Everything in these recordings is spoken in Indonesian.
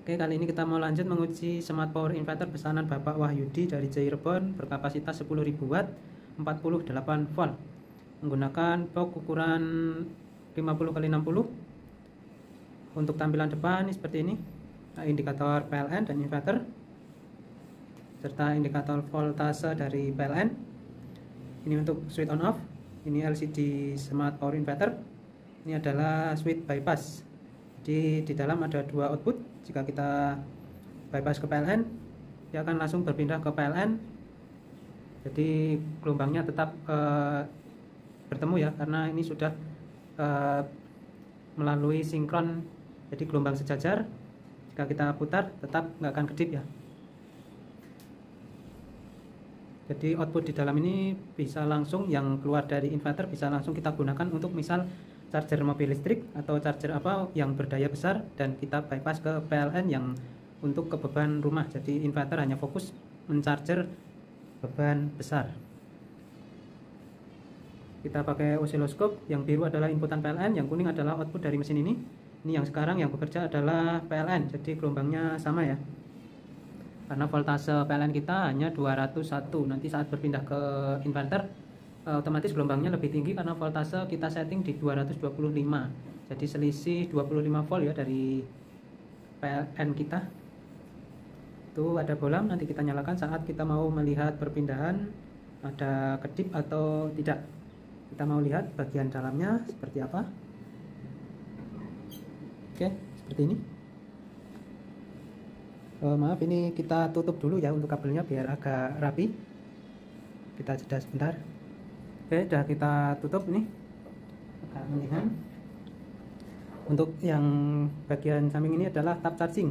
Oke, kali ini kita mau lanjut menguji smart power inverter pesanan Bapak Wahyudi dari Cirebon berkapasitas 10.000 watt 48 volt menggunakan box ukuran 50x60. Untuk tampilan depan ini seperti ini, indikator PLN dan inverter serta indikator voltase dari PLN. Ini untuk switch on off. Ini LCD smart power inverter. Ini adalah switch bypass. Jadi di dalam ada dua output. Jika kita bypass ke PLN, dia akan langsung berpindah ke PLN. Jadi gelombangnya tetap bertemu ya, karena ini sudah melalui sinkron. Jadi gelombang sejajar. Jika kita putar tetap nggak akan kedip ya. Jadi output di dalam ini bisa langsung, yang keluar dari inverter bisa langsung kita gunakan untuk misal charger mobil listrik atau charger apa yang berdaya besar, dan kita bypass ke PLN yang untuk ke beban rumah. Jadi inverter hanya fokus mencharger beban besar. Kita pakai osiloskop, yang biru adalah inputan PLN, yang kuning adalah output dari mesin ini. Ini yang sekarang yang bekerja adalah PLN, jadi gelombangnya sama ya. Karena voltase PLN kita hanya 201. Nanti saat berpindah ke inverter otomatis gelombangnya lebih tinggi karena voltase kita setting di 225. Jadi selisih 25 volt ya dari PLN kita. Itu ada bolam, nanti kita nyalakan saat kita mau melihat perpindahan ada kedip atau tidak. Kita mau lihat bagian dalamnya seperti apa. Oke, seperti ini. Maaf, ini kita tutup dulu ya untuk kabelnya biar agak rapi. Kita jeda sebentar. Oke, sudah kita tutup ini. Agak mendingan. Untuk yang bagian samping ini adalah tap charging.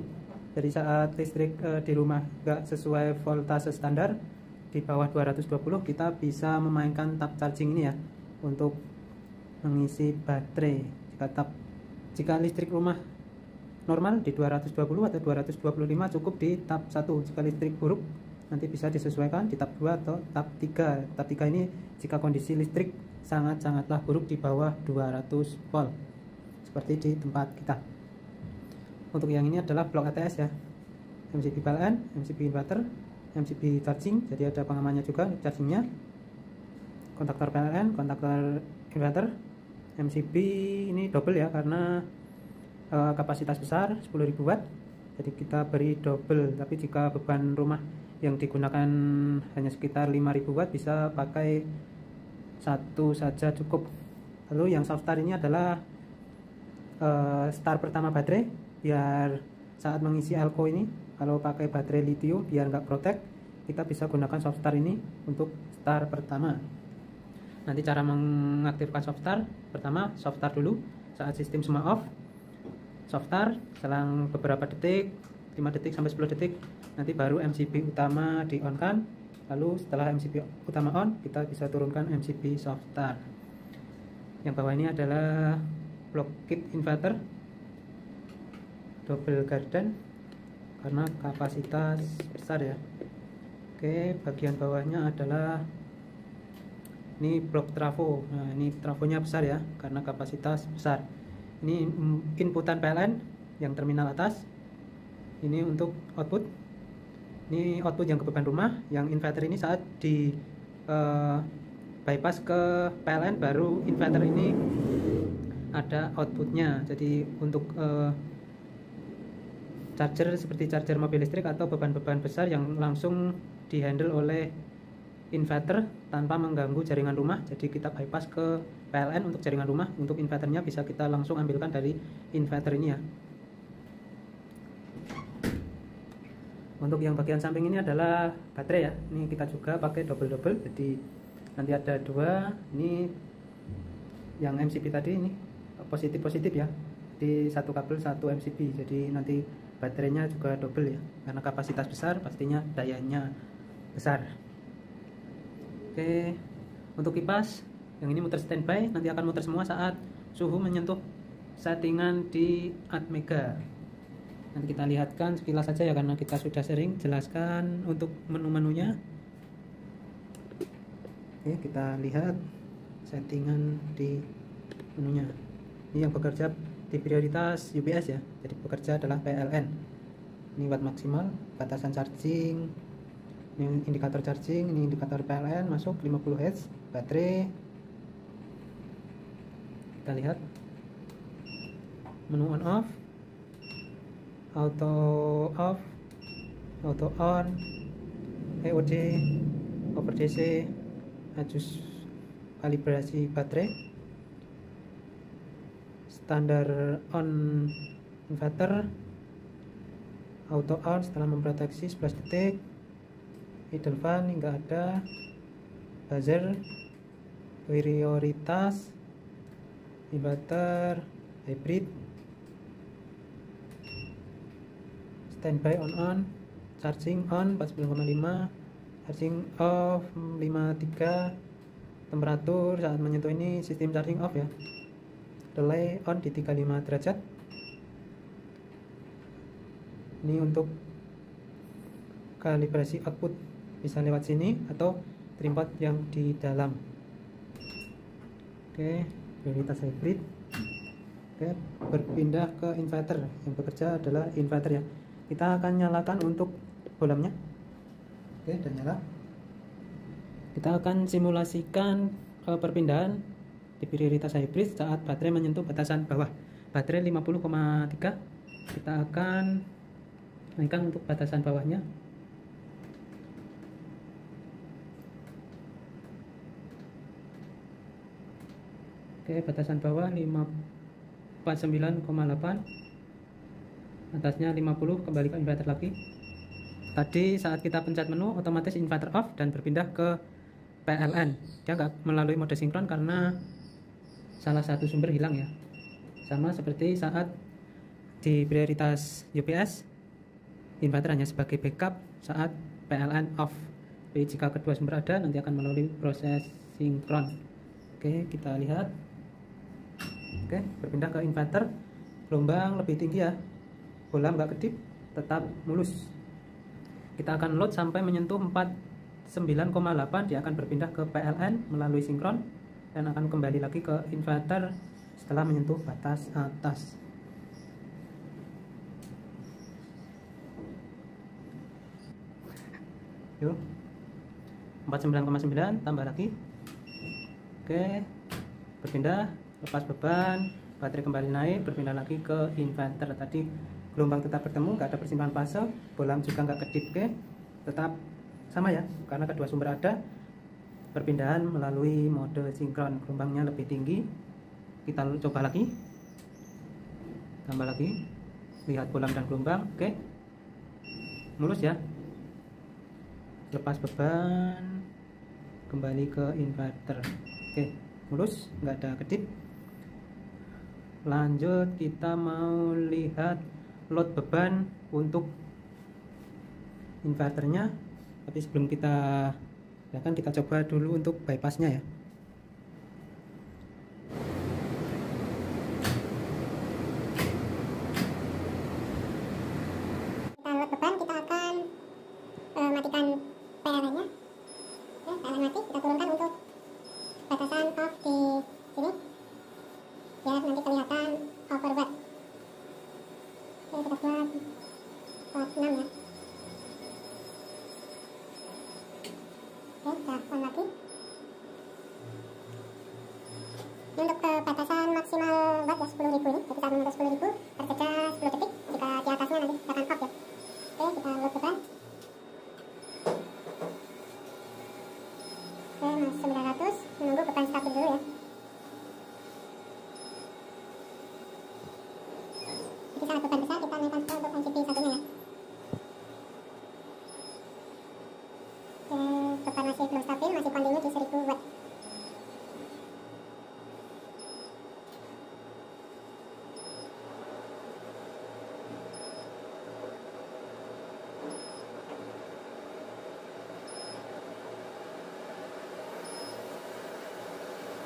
Jadi saat listrik di rumah nggak sesuai voltase standar di bawah 220, kita bisa memainkan tap charging ini ya untuk mengisi baterai. Jika listrik rumah normal di 220 atau 225 cukup di tap 1. Jika listrik buruk nanti bisa disesuaikan di tap 2 atau tap 3. Tap 3 ini jika kondisi listrik sangat-sangatlah buruk di bawah 200 volt seperti di tempat kita. Untuk yang ini adalah blok ATS ya, MCB PLN, MCB inverter, MCB charging. Jadi ada pengamannya juga chargingnya, kontaktor PLN, kontaktor inverter. MCB ini double ya, karena kapasitas besar 10.000 watt, jadi kita beri double. Tapi jika beban rumah yang digunakan hanya sekitar 5.000 watt, bisa pakai satu saja cukup. Lalu yang soft start ini adalah start pertama baterai, biar saat mengisi elko ini kalau pakai baterai lithium biar nggak protek, kita bisa gunakan soft start ini untuk start pertama. Nanti cara mengaktifkan soft start, pertama soft start dulu saat sistem semua off. Soft start selang beberapa detik, 5 detik sampai 10 detik, nanti baru MCB utama di on kan. Lalu setelah MCB utama on, kita bisa turunkan MCB soft start. Yang bawah ini adalah block kit inverter double garden karena kapasitas besar ya. Oke, bagian bawahnya adalah ini blok trafo. Nah, ini trafonya besar ya karena kapasitas besar. Ini inputan PLN yang terminal atas. Ini untuk output. Ini output yang ke beban rumah. Yang inverter ini saat di bypass ke PLN, baru inverter ini ada outputnya. Jadi untuk charger seperti charger mobil listrik atau beban-beban besar yang langsung dihandle oleh inverter tanpa mengganggu jaringan rumah. Jadi kita bypass ke PLN untuk jaringan rumah. Untuk inverternya bisa kita langsung ambilkan dari inverter ini ya. Untuk yang bagian samping ini adalah baterai ya. Ini kita juga pakai double-double. Jadi nanti ada dua. Ini yang MCB tadi ini positif-positif ya. Di satu kabel satu MCB. Jadi nanti baterainya juga double ya. Karena kapasitas besar pastinya dayanya besar. Oke, untuk kipas yang ini muter standby, nanti akan muter semua saat suhu menyentuh settingan di atmega. Nanti kita lihatkan sekilas saja ya, karena kita sudah sering jelaskan untuk menu-menunya. Oke, kita lihat settingan di menunya. Ini yang bekerja di prioritas UPS ya, jadi bekerja adalah PLN. Ini watt maksimal, batasan charging, ini indikator charging, ini indikator PLN masuk 50 Hz, baterai. Kita lihat menu on off, auto off, auto on, EOD, over DC, adjust kalibrasi baterai, standar on inverter, auto on setelah memproteksi 11 detik, idle fan nggak ada, buzzer, prioritas, inverter, hybrid, standby on, charging on 49,5, charging off 53, temperatur saat menyentuh ini sistem charging off ya, relay on di 35 derajat. Ini untuk kalibrasi output, bisa lewat sini atau trim port yang di dalam. Oke, prioritas hybrid. Oke, berpindah ke inverter. Yang bekerja adalah inverter ya. Kita akan nyalakan untuk bolamnya. Oke, dan nyala. Kita akan simulasikan perpindahan di prioritas hybrid saat baterai menyentuh batasan bawah. Baterai 50,3. Kita akan naikkan untuk batasan bawahnya. Oke, batasan bawah 49,8, atasnya 50, kembali ke inverter lagi. Tadi saat kita pencet menu otomatis inverter off dan berpindah ke PLN. Dia nggak melalui mode sinkron karena salah satu sumber hilang ya. Sama seperti saat di prioritas UPS, inverter hanya sebagai backup saat PLN off. Tapi jika kedua sumber ada, nanti akan melalui proses sinkron. Oke, kita lihat. Oke, berpindah ke inverter, gelombang lebih tinggi ya, bola nggak kedip, tetap mulus. Kita akan load sampai menyentuh 49,8, dia akan berpindah ke PLN melalui sinkron dan akan kembali lagi ke inverter setelah menyentuh batas atas. Yuk, 49,9 tambah lagi. Oke, berpindah, lepas beban, baterai kembali naik, berpindah lagi ke inverter. Tadi gelombang tetap bertemu, nggak ada persimpangan fase, bolam juga nggak kedip. Oke, tetap sama ya, karena kedua sumber ada. Perpindahan melalui mode sinkron, gelombangnya lebih tinggi. Kita coba lagi, tambah lagi, lihat bolam dan gelombang. Oke, mulus ya. Lepas beban, kembali ke inverter. Oke, mulus, nggak ada kedip. Lanjut, kita mau lihat load beban untuk inverternya. Tapi sebelum kita lihatkan, kita coba dulu untuk bypassnya ya. Kita load beban, kita akan matikan PLN-nya. Oke, PLN mati, kita turunkan untuk batasan off di sini biar nanti kelihatan overwatt. Oke, kita buat watt 6 ya. Oke, kita on lagi. Ini untuk batasan maksimal watt ya, 10.000 ini. Jadi saat menyentuh 10.000 terjeda 10 detik. Jika di atasnya nanti akan off ya. Oke, kita load beban. Oke, mas 900, menunggu beban stabil dulu ya. Jadi saat beban besar kita naikkan untuk MCP satunya ya. Oke, beban masih belum stabil, masih continue di 1000 watt.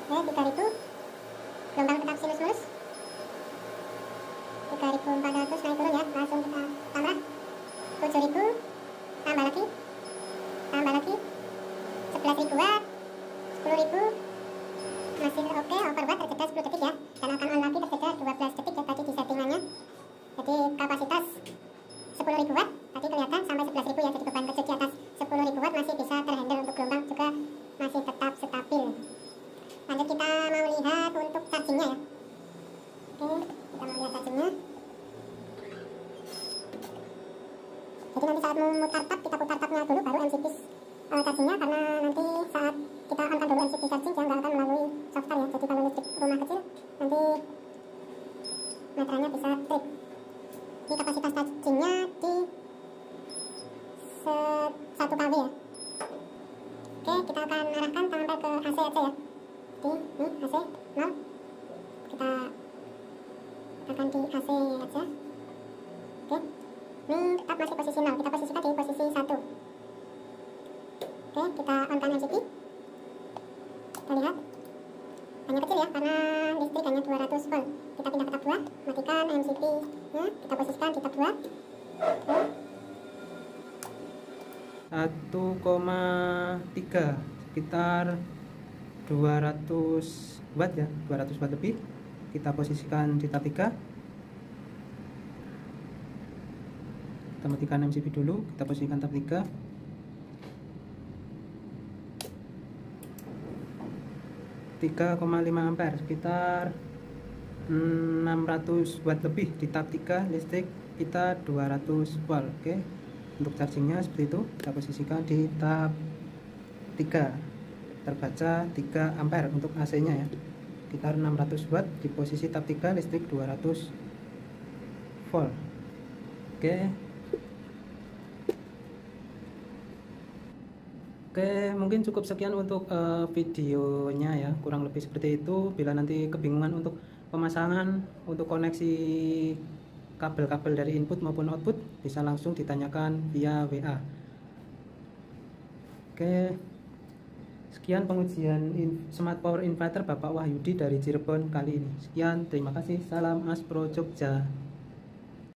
Oke, 3000, gelombang tetap sinus mulus. 3400 naik turun ya, langsung kita tambah 7000, tambah lagi 11.000 watt, 10.000, masih oke, overwatt terjeda 10 detik ya, dan akan on lagi terjeda 12 detik ya tadi di settingannya. Jadi kapasitas 10.000 watt tadi kelihatan sampai 11.000 ya, jadi beban kejut di atas 10.000 watt masih bisa terhandle, untuk gelombang juga masih tetap stabil. Lanjut kita mau lihat untuk chargingnya ya. Oke, kita mau lihat chargingnya. Jadi nanti saat memutar tab, kita putar tabnya dulu baru MCP chargingnya, karena nanti saat kita onkan dulu MCP charging dia nggak akan melalui software ya. Jadi kalau listrik rumah kecil nanti meterannya bisa trip. Ini kapasitas chargingnya di 1 kW ya. Oke, kita akan arahkan sampai ke AC aja ya. Jadi ini AC 0, kita akan di AC aja. Oke, ini tetap masih posisi 0, kita posisikan di posisi 1. Oke, kita on-kan MCP. Kita lihat hanya kecil ya, karena listrik hanya 200 volt. Kita pindah ke tab 2, matikan MCP nya, kita posisikan di tab 2. Oke. 1,3 sekitar 200 watt ya, 200 watt lebih. Kita posisikan di tab 3. Kita matikan MCP dulu, kita posisikan tab 3. 3,5 ampere sekitar 600 watt lebih. Di tab 3 listrik kita 200 volt. Oke, untuk chargingnya seperti itu. Kita posisikan di tab 3, terbaca 3 ampere untuk AC nya ya, sekitar 600 watt. Di posisi tab 3 listrik 200 volt. Oke, mungkin cukup sekian untuk videonya ya, kurang lebih seperti itu. Bila nanti kebingungan untuk pemasangan, untuk koneksi kabel-kabel dari input maupun output, bisa langsung ditanyakan via WA. Oke, sekian pengujian Smart Power Inverter Bapak Wahyudi dari Cirebon kali ini. Sekian, terima kasih. Salam Aspro Jogja.